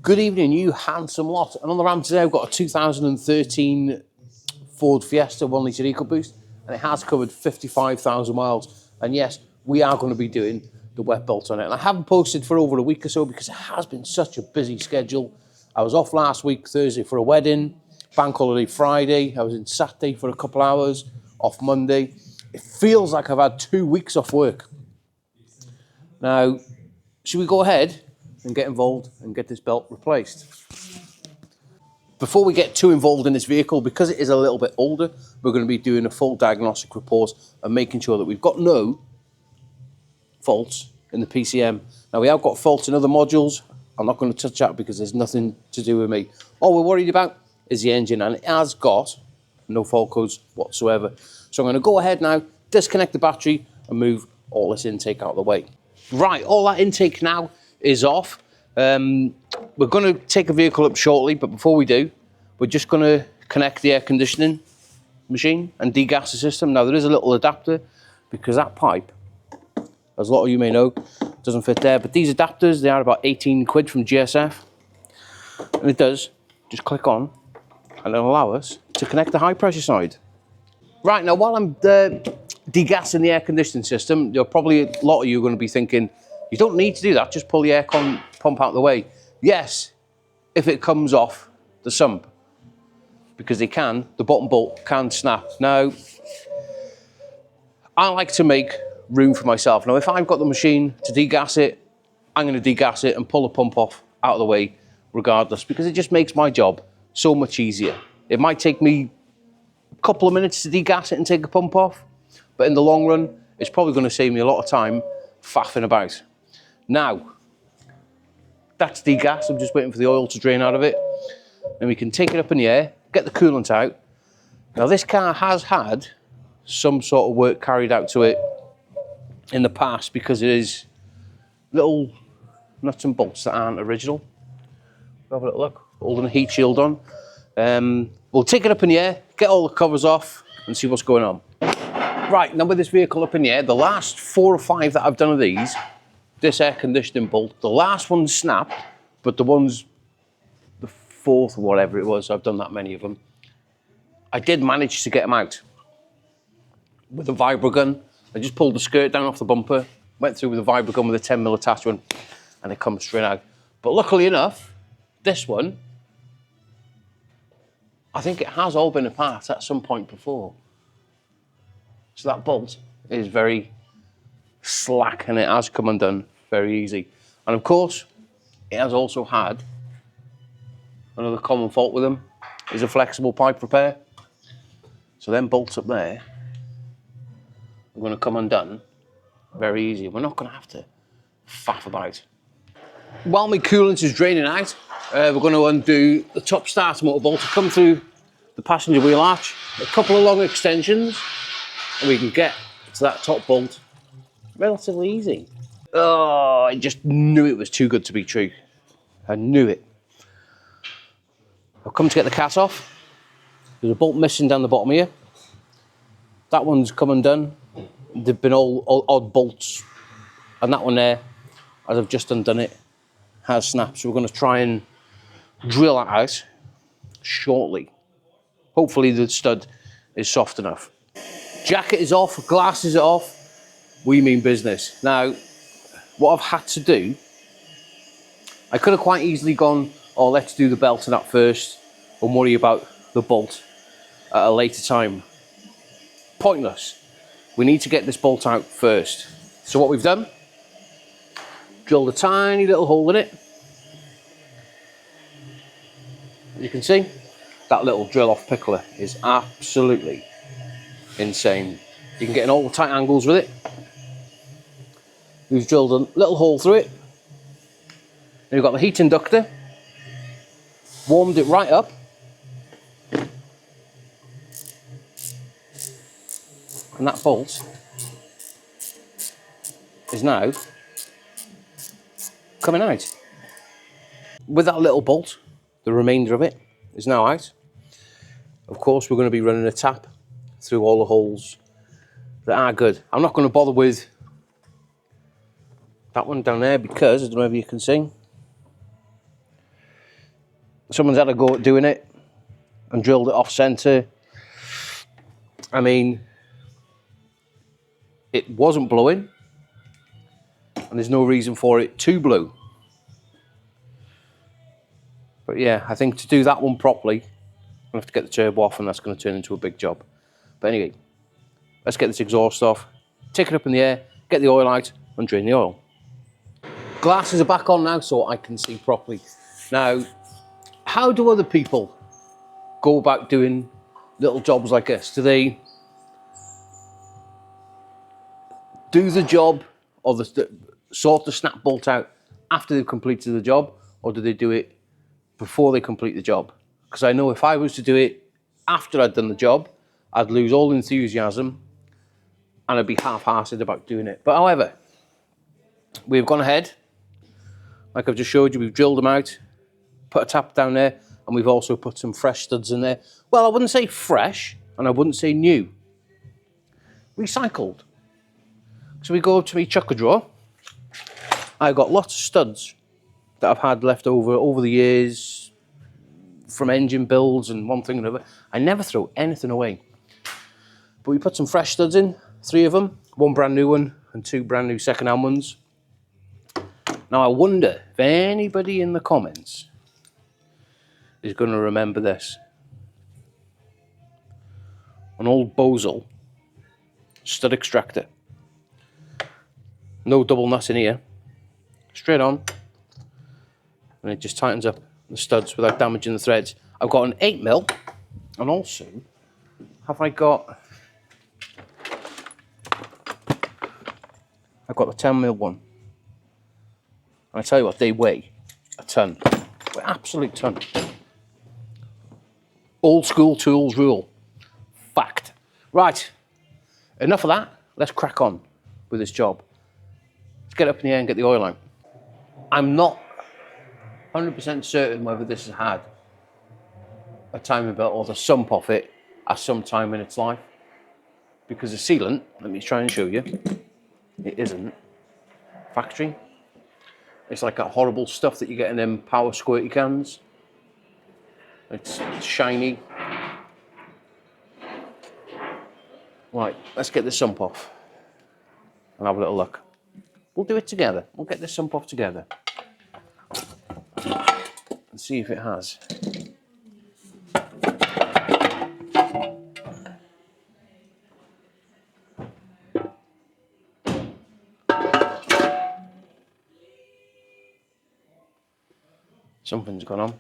Good evening, you handsome lot. And on the ramp today, I've got a 2013 Ford Fiesta 1 litre EcoBoost, and it has covered 55,000 miles. And yes, we are going to be doing the wet belt on it. And I haven't posted for over a week or so because it has been such a busy schedule. I was off last week, Thursday, for a wedding, bank holiday Friday. I was in Saturday for a couple hours, off Monday. It feels like I've had 2 weeks off work. Now, should we go ahead and get involved and get this belt replaced? Before we get too involved in this vehicle, because it is a little bit older, we're going to be doing a full diagnostic report and making sure that we've got no faults in the PCM. Now, we have got faults in other modules. I'm not going to touch that because there's nothing to do with me. All we're worried about is the engine, and it has got no fault codes whatsoever. So I'm going to go ahead now, disconnect the battery and move all this intake out of the way. Right, all that intake now is off. We're going to take a vehicle up shortly, but before we do, we're just going to connect the air conditioning machine and degas the system. Now, there is a little adapter because that pipe, as a lot of you may know, doesn't fit there, but these adapters, they are about 18 quid from GSF, and it does just click on and it'll allow us to connect the high pressure side. Right, now while I'm degassing the air conditioning system, probably a lot of you are going to be thinking, you don't need to do that, just pull the air pump out of the way. Yes, if it comes off the sump, because the bottom bolt can snap. Now, I like to make room for myself. Now, if I've got the machine to degas it, I'm going to degas it and pull the pump off out of the way regardless, because it just makes my job so much easier. It might take me a couple of minutes to degas it and take the pump off, but in the long run, it's probably going to save me a lot of time faffing about. Now, that's degassed. I'm just waiting for the oil to drain out of it. And we can take it up in the air, get the coolant out. Now, this car has had some sort of work carried out to it in the past because it is little nuts and bolts that aren't original. Have a little look, holding a heat shield on. We'll take it up in the air, get all the covers off and see what's going on. Right, now with this vehicle up in the air, the last 4 or 5 that I've done of these, this air conditioning bolt, the last one snapped, but the fourth or whatever it was, I've done that many of them, I did manage to get them out with a vibro gun. I just pulled the skirt down off the bumper, went through with a vibro gun with a 10mm attachment, and it comes straight out. But luckily enough, this one, I think it has all been apart at some point before. So that bolt is very slack and it has come undone very easy. And of course, it has also had another common fault with them, is a flexible pipe repair. So them bolts up there are going to come undone very easy. We're not going to have to faff about. While my coolant is draining out, we're going to undo the top starter motor bolt to come through the passenger wheel arch, a couple of long extensions, and we can get to that top bolt relatively easy. Oh, I just knew it was too good to be true. I knew it. I've come to get the cat off. There's a bolt missing down the bottom here. That one's come undone. They've been all odd bolts. And that one there, as I've just undone it, has snapped. So we're going to try and drill that out shortly. Hopefully the stud is soft enough. Jacket is off, glasses are off. We mean business. Now, what I've had to do, I could have quite easily gone, oh, let's do the belt and that first and worry about the bolt at a later time. Pointless. We need to get this bolt out first. So what we've done, drilled a tiny little hole in it. As you can see, that little drill off pickler is absolutely insane. You can get in all the tight angles with it. We've drilled a little hole through it. And we've got the heat inductor. Warmed it right up. And that bolt is now coming out. With that little bolt, the remainder of it is now out. Of course, we're going to be running a tap through all the holes that are good. I'm not going to bother with that one down there because, I don't know if you can see, Someone's had a go at doing it and drilled it off centre. I mean, it wasn't blowing, and there's no reason for it to blow. But yeah, I think to do that one properly, I'm gonna have to get the turbo off, and that's going to turn into a big job. But anyway, let's get this exhaust off, take it up in the air, get the oil out, and drain the oil. Glasses are back on now, so I can see properly. Now, how do other people go about doing little jobs like this? Do they do the job or sort the snap bolt out after they've completed the job, or do they do it before they complete the job? Because I know if I was to do it after I'd done the job, I'd lose all enthusiasm and I'd be half-hearted about doing it. But however, we've gone ahead, like I've just showed you, we've drilled them out, put a tap down there, and we've also put some fresh studs in there. Well, I wouldn't say fresh, and I wouldn't say new. Recycled. So we go up to my chucker drawer. I've got lots of studs that I've had left over the years from engine builds and one thing and another. I never throw anything away. But we put some fresh studs in, 3 of them, 1 brand new one and 2 brand new second-hand ones. Now I wonder if anybody in the comments is going to remember this. An old Bosel stud extractor. No double nut in here. Straight on. And it just tightens up the studs without damaging the threads. I've got an 8mm, and also I've got the 10mm one. And I tell you what, they weigh a ton. An absolute ton. Old school tools rule. Fact. Right, enough of that. Let's crack on with this job. Let's get up in the air and get the oil out. I'm not 100% certain whether this has had a timing belt or the sump off it at some time in its life, because the sealant, let me try and show you, it isn't factory. It's like that horrible stuff that you get in them power squirty cans. It's shiny. Right, let's get the sump off and have a little look. We'll do it together. We'll get the sump off together and see if it has. Something's gone on,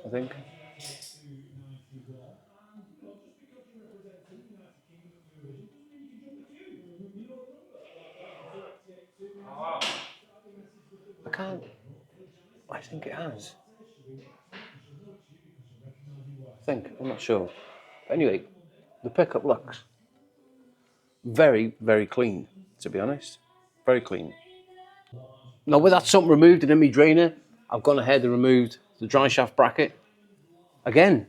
I think. I think it has. I'm not sure. But anyway, the pickup looks very, very clean, to be honest. Very clean. Now with that sump removed and in my drainer, I've gone ahead and removed the dry shaft bracket. Again,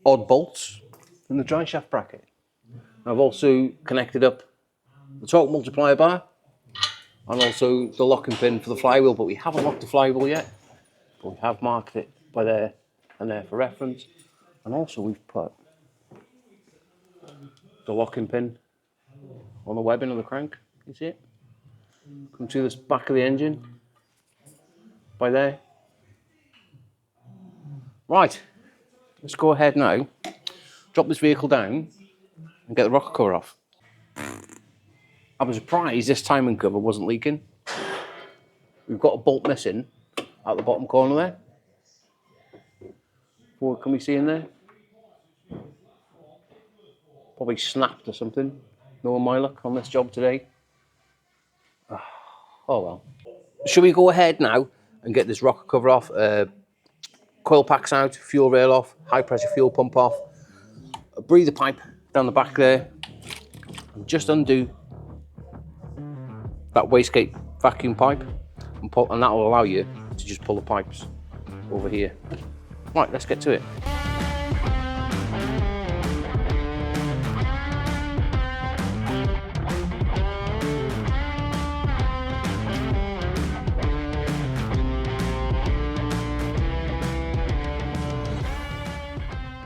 odd bolts in the dry shaft bracket. I've also connected up the torque multiplier bar and also the locking pin for the flywheel, but we haven't locked the flywheel yet. But we have marked it by there and there for reference. And also we've put the locking pin on the webbing of the crank. You see it? Come to the back of the engine by there. Right, let's go ahead now, drop this vehicle down and get the rocker cover off. I was surprised this timing cover wasn't leaking. We've got a bolt missing at the bottom corner there. What can we see in there? Probably snapped or something. No my luck on this job today. Oh well. Should we go ahead now and get this rocker cover off? Coil packs out, fuel rail off, high pressure fuel pump off, a breather pipe down the back there, and just undo that wastegate vacuum pipe, and that will allow you to just pull the pipes over here. Right, let's get to it.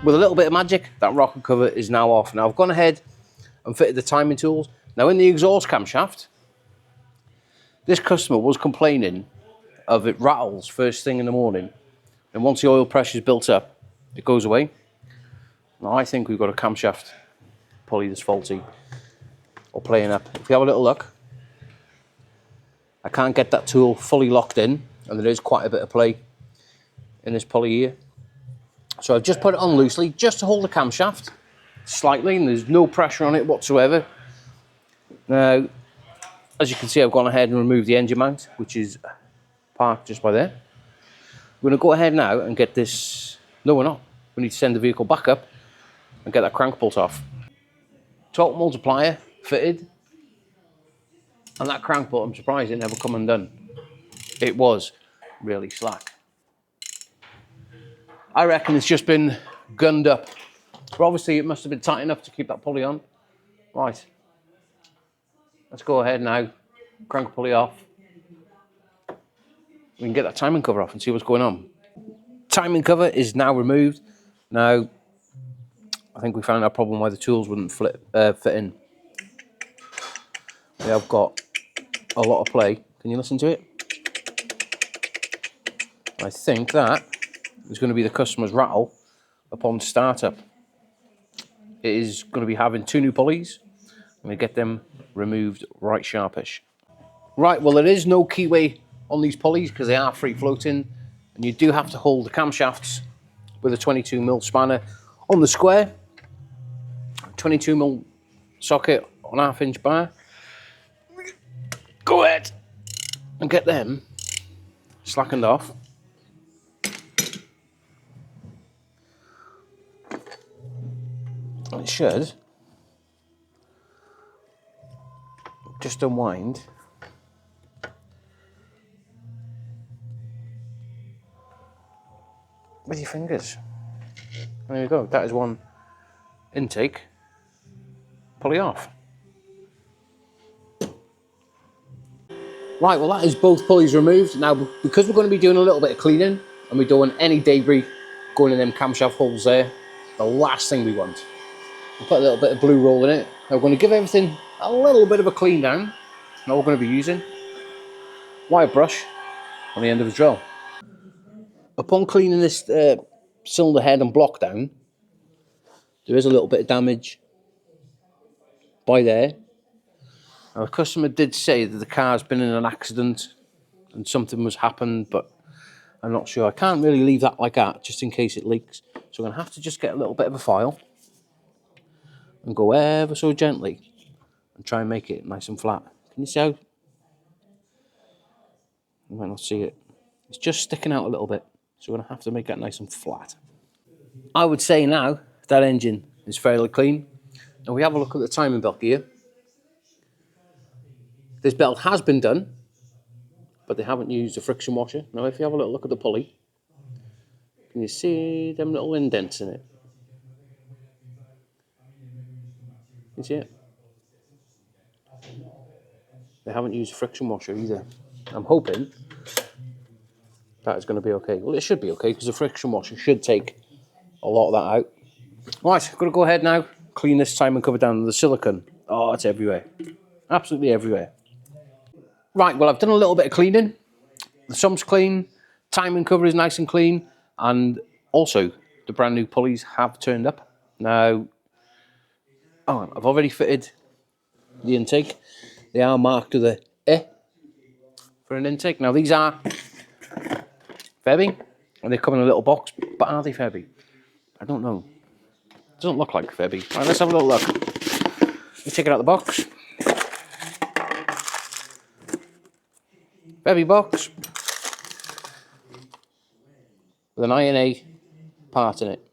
with a little bit of magic, that rocker cover is now off. Now I've gone ahead and fitted the timing tools. Now in the exhaust camshaft, this customer was complaining of it rattles first thing in the morning, and once the oil pressure is built up, it goes away. Now I think we've got a camshaft pulley that's faulty or playing up. If you have a little look, I can't get that tool fully locked in, and there is quite a bit of play in this pulley here. So I've just put it on loosely just to hold the camshaft slightly, and there's no pressure on it whatsoever. Now, as you can see, I've gone ahead and removed the engine mount, which is parked just by there. We're going to go ahead now and get this. No, we're not. We need to send the vehicle back up and get that crank bolt off. Torque multiplier fitted, and that crank bolt, I'm surprised it never come undone. It was really slack. I reckon it's just been gunned up. But obviously it must have been tight enough to keep that pulley on. Right. Let's go ahead now, crank the pulley off. We can get that timing cover off and see what's going on. Timing cover is now removed. Now, I think we found our problem why the tools wouldn't fit in. We have got a lot of play. Can you listen to it? I think that is going to be the customer's rattle upon startup. It is going to be having 2 new pulleys. I'm going to get them removed right sharpish. Right, well there is no keyway on these pulleys because they are free floating, and you do have to hold the camshafts with a 22mm spanner on the square, 22mm socket on 1/2 inch bar. Go ahead and get them slackened off. It should just unwind. With your fingers. And there you go, that is one intake pulley off. Right, well that is both pulleys removed. Now, because we're going to be doing a little bit of cleaning and we don't want any debris going in them camshaft holes there, the last thing we want. We'll put a little bit of blue roll in it. Now we're going to give everything a little bit of a clean down. Now we're going to be using wire brush on the end of the drill. Upon cleaning this cylinder head and block down, there is a little bit of damage by there. Now, the customer did say that the car's been in an accident and something was happened, but I'm not sure. I can't really leave that like that just in case it leaks. So I'm going to have to just get a little bit of a file and go ever so gently and try and make it nice and flat. Can you see how? You might not see it. It's just sticking out a little bit. So we're going to have to make that nice and flat. I would say now that engine is fairly clean. And we have a look at the timing belt gear. This belt has been done, but they haven't used a friction washer. Now if you have a little look at the pulley, can you see them little indents in it? Can you see it? They haven't used a friction washer either. I'm hoping that is going to be okay. Well, it should be okay because the friction washer should take a lot of that out. Right, I'm going to go ahead now, clean this timing cover down. The silicone, oh, it's everywhere. Absolutely everywhere. Right, well, I've done a little bit of cleaning. The sump's clean, timing cover is nice and clean, and also the brand new pulleys have turned up. Now, I've already fitted the intake. They are marked with a E for an intake. Now, these are Febby, and they come in a little box, but are they Febby? I don't know. It doesn't look like Febby. Right, let's have a little look. Let's take it out of the box. Febby box with an INA part in it.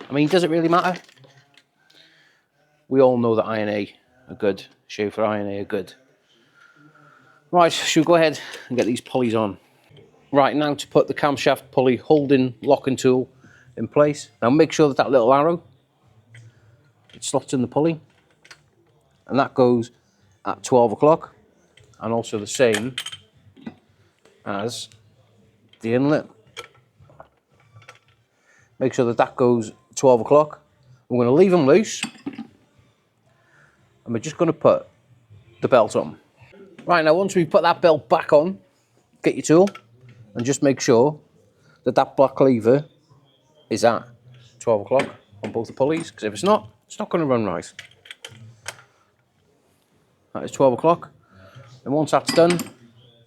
I mean, does it really matter? We all know that INA are good. Schaefer INA are good. Right, should we go ahead and get these pulleys on? Right, now to put the camshaft pulley holding locking tool in place. Now make sure that that little arrow, it slots in the pulley. And that goes at 12 o'clock. And also the same as the inlet Make sure that that goes 12 o'clock. We're going to leave them loose. And we're just going to put the belt on. Right, now once we put that belt back on, get your tool and just make sure that that black lever is at 12 o'clock on both the pulleys, because if it's not going to run right. That is 12 o'clock. And once that's done,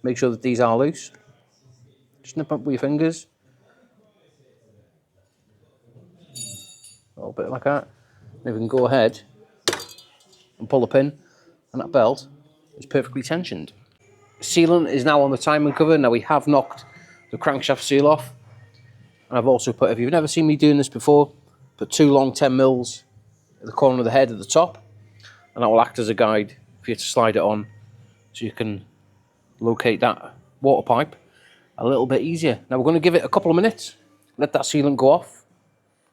make sure that these are loose. Just nip up with your fingers. A little bit like that. Then we can go ahead and pull the pin, and that belt is perfectly tensioned. Sealant is now on the timing cover. Now we have knocked the crankshaft seal off. And I've also put, if you've never seen me doing this before, put 2 long 10 mils at the corner of the head at the top. And that will act as a guide for you to slide it on, so you can locate that water pipe a little bit easier. Now we're going to give it a couple of minutes, let that sealant go off,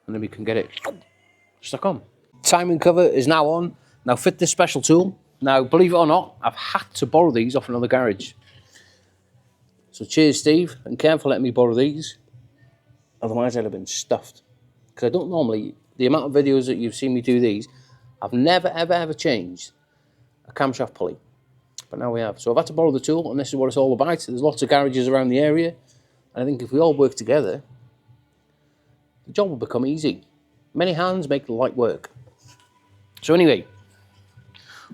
and then we can get it stuck on. Timing cover is now on. Now fit this special tool. Now, believe it or not, I've had to borrow these off another garage. So cheers, Steve and Ken, for letting me borrow these. Otherwise, I'd have been stuffed. Because I don't normally, the amount of videos that you've seen me do these, I've never, ever, ever changed a camshaft pulley. But now we have. So I've had to borrow the tool, and this is what it's all about. There's lots of garages around the area. And I think if we all work together, the job will become easy. Many hands make the light work. So anyway,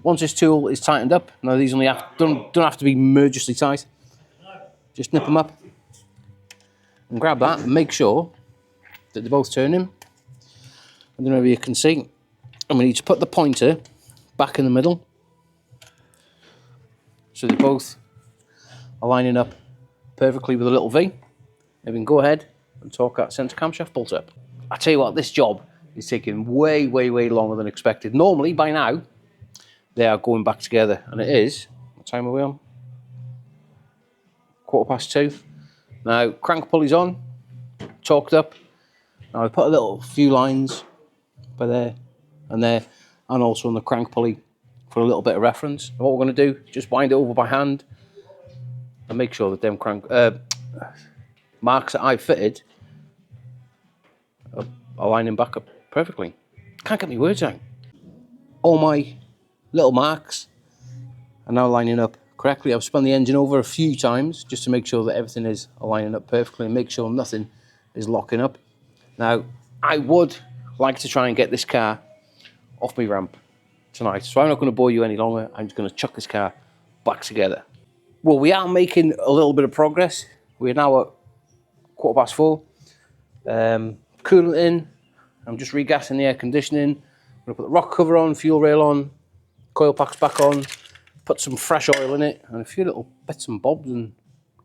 once this tool is tightened up, now these only don't have to be mergiously tight. Just nip them up and grab that and make sure that they're both turning. I don't know if you can see. And we need to put the pointer back in the middle, so they both are lining up perfectly with a little V. And we can go ahead and torque that centre camshaft bolt up. I tell you what, this job is taking way, way, way longer than expected. Normally, by now, they are going back together, and it is, what time are we on? 2:15. Now, crank pulley's on, torqued up. Now I put a few lines by there, and also on the crank pulley for a little bit of reference. And what we're going to do, just wind it over by hand and make sure that them marks that I've fitted are lining back up perfectly. Can't get my words out. All my little marks are now lining up correctly. I've spun the engine over a few times just to make sure that everything is lining up perfectly and make sure nothing is locking up. Now, I would like to try and get this car off my ramp tonight, so I'm not going to bore you any longer. I'm just going to chuck this car back together. Well, we are making a little bit of progress. We're now at 4:15. Coolant in. I'm just regassing the air conditioning. I'm going to put the rock cover on, fuel rail on, coil packs back on, put some fresh oil in it, and a few little bits and bobs, and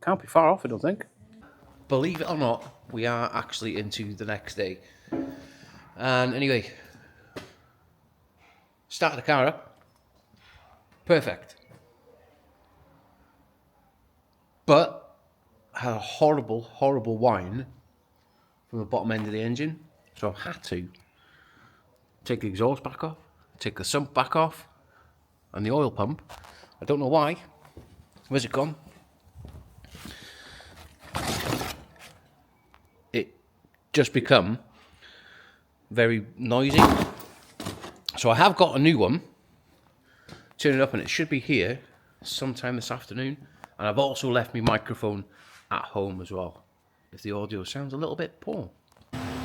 can't be far off, I don't think. Believe it or not, we are actually into the next day. And anyway, started the car up. Perfect. But I had a horrible, horrible whine from the bottom end of the engine. So I've had to take the exhaust back off, take the sump back off, and the oil pump. I don't know why. Where's it gone? It just become very noisy. So I have got a new one. Turn it up and it should be here sometime this afternoon. And I've also left my microphone at home as well, if the audio sounds a little bit poor.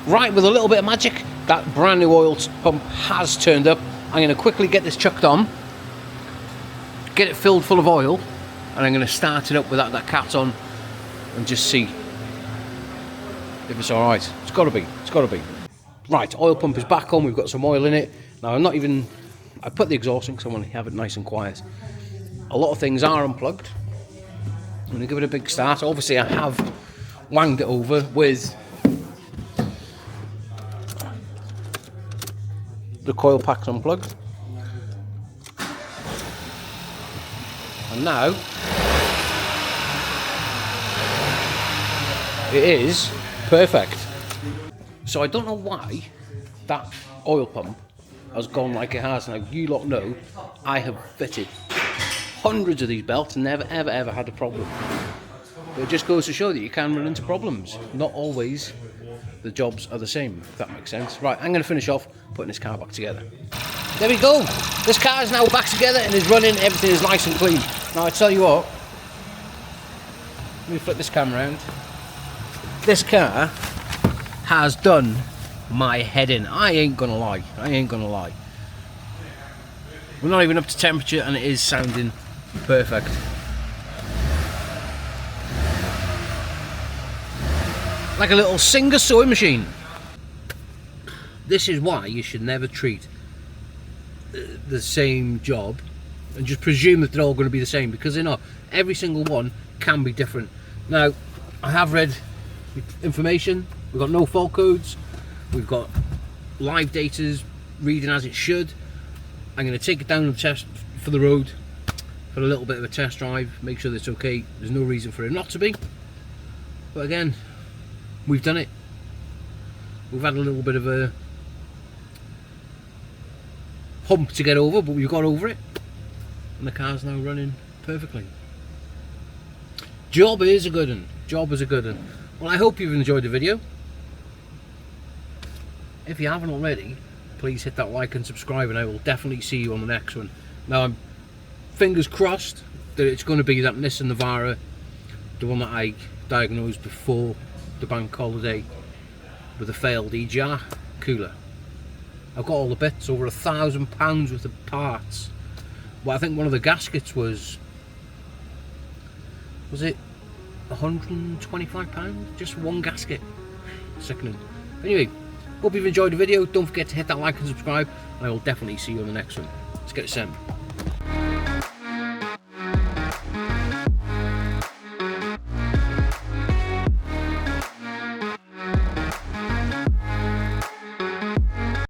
Right, with a little bit of magic, that brand new oil pump has turned up. I'm going to quickly get this chucked on, get it filled full of oil, and I'm going to start it up without that cap on and just see if it's all right. It's got to be. It's got to be. Right, oil pump is back on. We've got some oil in it. Now, I put the exhaust in because I want to have it nice and quiet. A lot of things are unplugged. I'm going to give it a big start. Obviously, I have wanged it over with the coil packs unplugged. And now it is perfect. So I don't know why that oil pump has gone like it has. Now, you lot know I have fitted hundreds of these belts and never, ever, ever had a problem. But it just goes to show that you can run into problems. Not always the jobs are the same, if that makes sense. Right, I'm going to finish off putting this car back together. There we go. This car is now back together and is running. Everything is nice and clean. Now I tell you what, let me flip this camera around. This car has done my head in. I ain't gonna lie. We're not even up to temperature and it is sounding perfect. Like a little Singer sewing machine. This is why you should never treat the same job and just presume that they're all going to be the same, because they're not. Every single one can be different. Now, I have read information. We've got no fault codes. We've got live data reading as it should. I'm going to take it down and test for the road for a little bit of a test drive, make sure that it's okay. There's no reason for it not to be. But again, we've done it. We've had a little bit of a hump to get over, but we've got over it. And the car's now running perfectly. Job is a good one. Job is a good one. Well, I hope you've enjoyed the video. If you haven't already, please hit that like and subscribe, and I will definitely see you on the next one. Now, I'm fingers crossed that it's going to be that Nissan Navara, the one that I diagnosed before the bank holiday with a failed EGR cooler. I've got all the bits, over £1,000 worth of parts. Well, I think one of the gaskets was it £125? Just one gasket. Sickening. Anyway, hope you've enjoyed the video. Don't forget to hit that like and subscribe, and I will definitely see you on the next one. Let's get it sent.